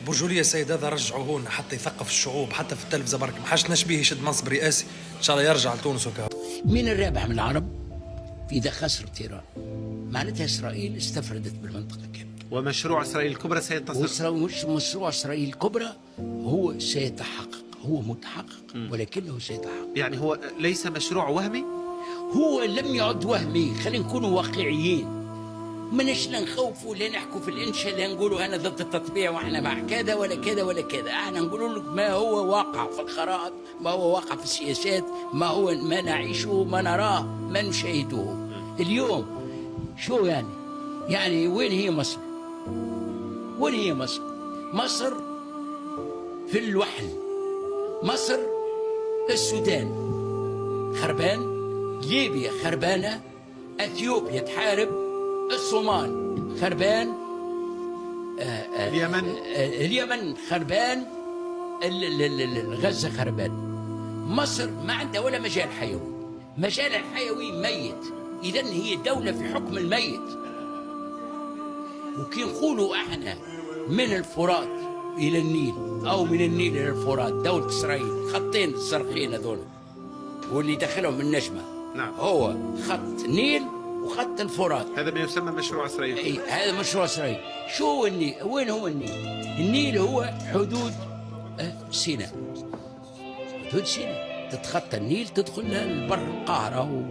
برجولية سيد، هذا رجعوا هون حتى يثقف الشعوب، حتى في التلفزة برك ما حاجتناش بيه يشد منصب رئاسي، ان شاء الله يرجع لتونس وكا. مين الرابح من العرب إذا خسرت إيران؟ معناتها إسرائيل استفردت بالمنطقة كاملة. ومشروع إسرائيل الكبرى سينتصر. مش مشروع إسرائيل الكبرى هو سيتحقق، هو متحقق ولكنه سيتحقق. يعني هو ليس مشروع وهمي؟ هو لم يعد وهمي، خلينا نكونوا واقعيين. مناش لا نخوفوا لا نحكوا في الانشاء لا نقولوا انا ضد التطبيع واحنا مع كذا ولا كذا ولا كذا، احنا نقولوا لك ما هو واقع في الخرائط، ما هو واقع في السياسات، ما نعيشه، ما نراه، ما نشاهده اليوم. شو يعني وين هي مصر؟ وين هي مصر؟ مصر في الوحل، مصر السودان خربان، ليبيا خربانه، اثيوبيا تحارب، الصومال خربان، اليمن خربان، غزة خربان. مصر ما عندها ولا مجال حيوي، مجال الحيوي ميت. إذن هي دولة في حكم الميت. وكي نقولوا احنا من الفرات إلى النيل أو من النيل إلى الفرات، دولة إسرائيل خطين الزرقين هذول واللي دخلهم النجمة. نعم. هو خط نيل وخط الفرات، هذا ما يسمى مشروع إسرائيل. اي هذا مشروع إسرائيل. شو النيل؟ وين هو النيل؟ النيل هو حدود سيناء، حدود سيناء، تتخطى النيل تدخل البر القاهرة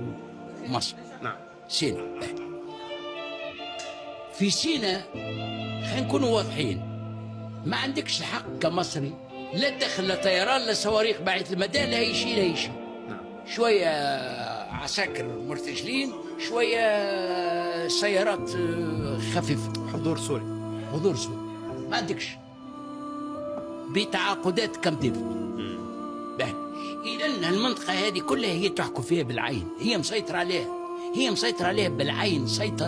ومصر. نعم. سيناء. في سيناء خلينا نكونوا واضحين، ما عندكش الحق كمصري لا تدخل لا طيران لا صواريخ بعيد المدى، لا أي شيء لا أي شيء. نعم. شوية عساكر مرتجلين، شوية سيارات خفيفة، حضور سوري. حضور سوري، ما عندكش بتعاقدات كم ديفيد. إذن المنطقة هذه كلها هي تحكم فيها بالعين، هي مسيطرة عليها، هي مسيطرة عليها بالعين سيطرة.